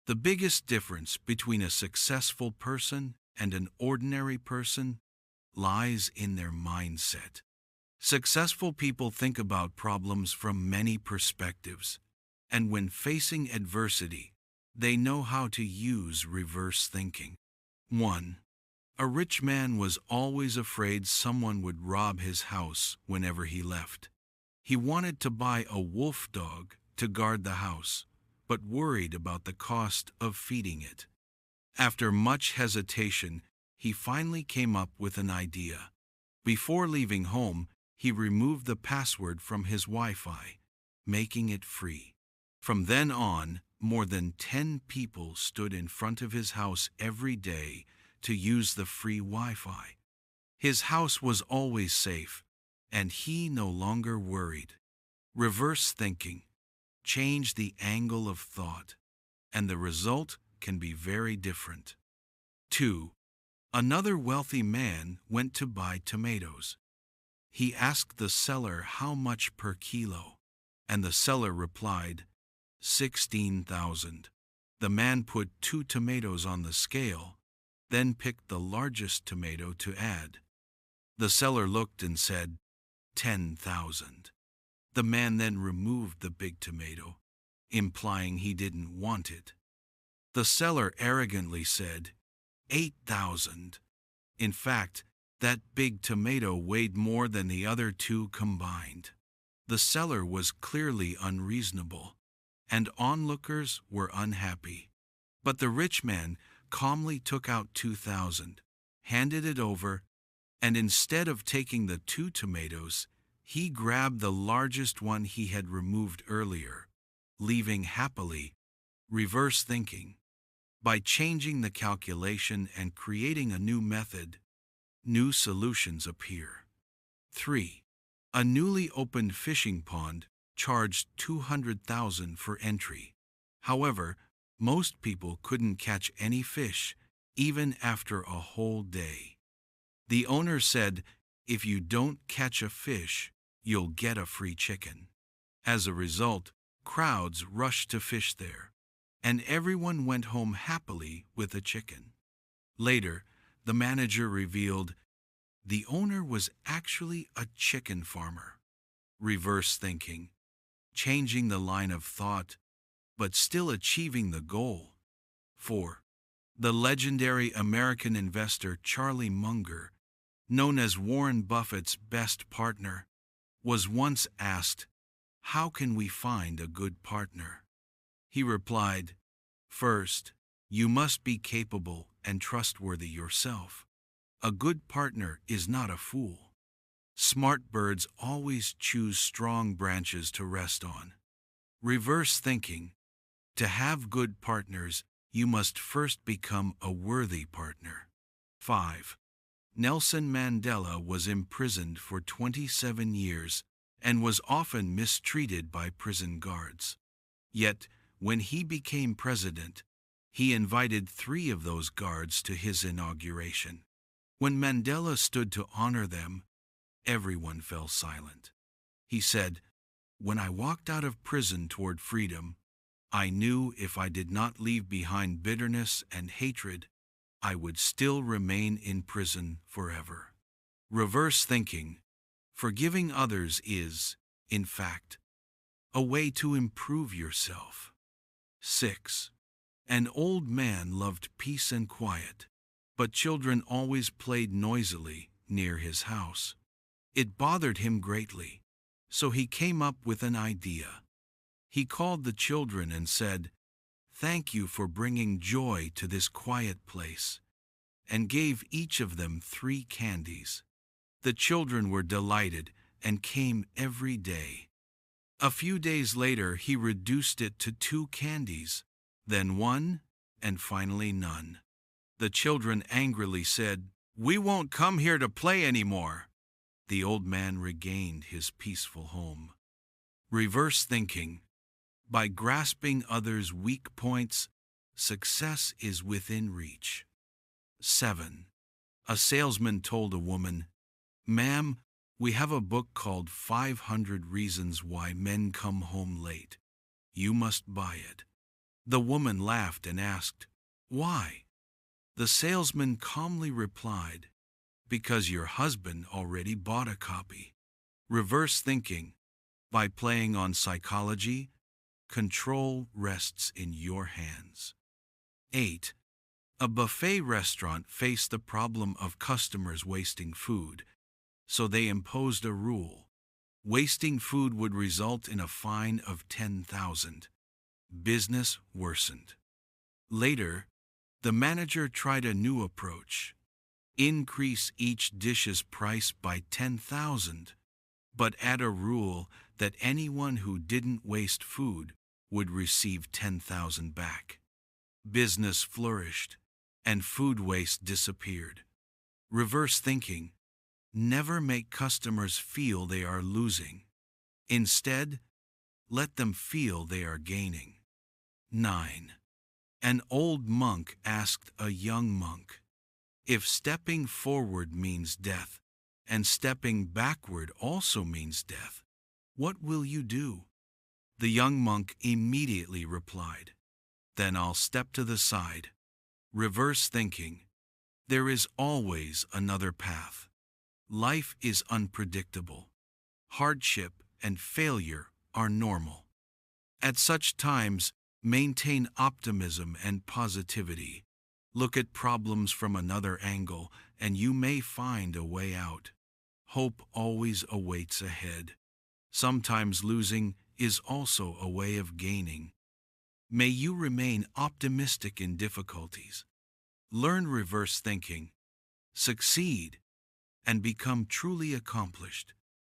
The biggest difference between a successful person and an ordinary person lies in their mindset. Successful people think about problems from many perspectives, and when facing adversity, they know how to use reverse thinking. 1. A rich man was always afraid someone would rob his house whenever he left. He wanted to buy a wolf dog to guard the house, but worried about the cost of feeding it. After much hesitation, he finally came up with an idea. Before leaving home, he removed the password from his Wi-Fi, making it free. From then on, more than 10 people stood in front of his house every day to use the free Wi-Fi. His house was always safe, and he no longer worried. Reverse thinking. Change the angle of thought, and the result can be very different. 2. Another wealthy man went to buy tomatoes. He asked the seller how much per kilo, and the seller replied, 16,000. The man put 2 tomatoes on the scale, then picked the largest tomato to add. The seller looked and said, 10,000. The man then removed the big tomato, implying he didn't want it. The seller arrogantly said, 8,000. In fact, that big tomato weighed more than the other 2 combined. The seller was clearly unreasonable, and onlookers were unhappy. But the rich man calmly took out 2,000, handed it over, and instead of taking the 2 tomatoes, he grabbed the largest one he had removed earlier, leaving happily. Reverse thinking. By changing the calculation and creating a new method, new solutions appear. 3. A newly opened fishing pond charged 200,000 for entry. However, most people couldn't catch any fish, even after a whole day. The owner said, "If you don't catch a fish, you'll get a free chicken." As a result, crowds rushed to fish there, and everyone went home happily with a chicken. Later, the manager revealed the owner was actually a chicken farmer. Reverse thinking. Changing the line of thought, but still achieving the goal. 4. The legendary American investor Charlie Munger, known as Warren Buffett's best partner, was once asked, "How can we find a good partner?" He replied, "First, you must be capable and trustworthy yourself. A good partner is not a fool. Smart birds always choose strong branches to rest on." Reverse thinking. To have good partners, you must first become a worthy partner. 5. Nelson Mandela was imprisoned for 27 years and was often mistreated by prison guards. Yet, when he became president, he invited 3 of those guards to his inauguration. When Mandela stood to honor them, everyone fell silent. He said, "When I walked out of prison toward freedom, I knew if I did not leave behind bitterness and hatred, I would still remain in prison forever." Reverse thinking. Forgiving others is, in fact, a way to improve yourself. 6. An old man loved peace and quiet, but children always played noisily near his house. It bothered him greatly, so he came up with an idea. He called the children and said, "Thank you for bringing joy to this quiet place," and gave each of them 3 candies. The children were delighted and came every day. A few days later, he reduced it to 2 candies, then 1, and finally none. The children angrily said, "We won't come here to play anymore." The old man regained his peaceful home. Reverse thinking. By grasping others' weak points, success is within reach. 7. A salesman told a woman, "Ma'am, we have a book called 500 Reasons Why Men Come Home Late. You must buy it." The woman laughed and asked, "Why?" The salesman calmly replied, "Because your husband already bought a copy." Reverse thinking. By playing on psychology, control rests in your hands. 8. A buffet restaurant faced the problem of customers wasting food, so they imposed a rule. Wasting food would result in a fine of 10,000. Business worsened. Later, the manager tried a new approach. Increase each dish's price by 10,000, but add a rule that anyone who didn't waste food would receive 10,000 back. Business flourished, and food waste disappeared. Reverse thinking. Never make customers feel they are losing. Instead, let them feel they are gaining. 9. An old monk asked a young monk, "If stepping forward means death, and stepping backward also means death, what will you do?" The young monk immediately replied, "Then I'll step to the side." Reverse thinking. There is always another path. Life is unpredictable. Hardship and failure are normal. At such times, maintain optimism and positivity. Look at problems from another angle, and you may find a way out. Hope always awaits ahead. Sometimes losing is also a way of gaining. May you remain optimistic in difficulties. Learn reverse thinking, succeed, and become truly accomplished.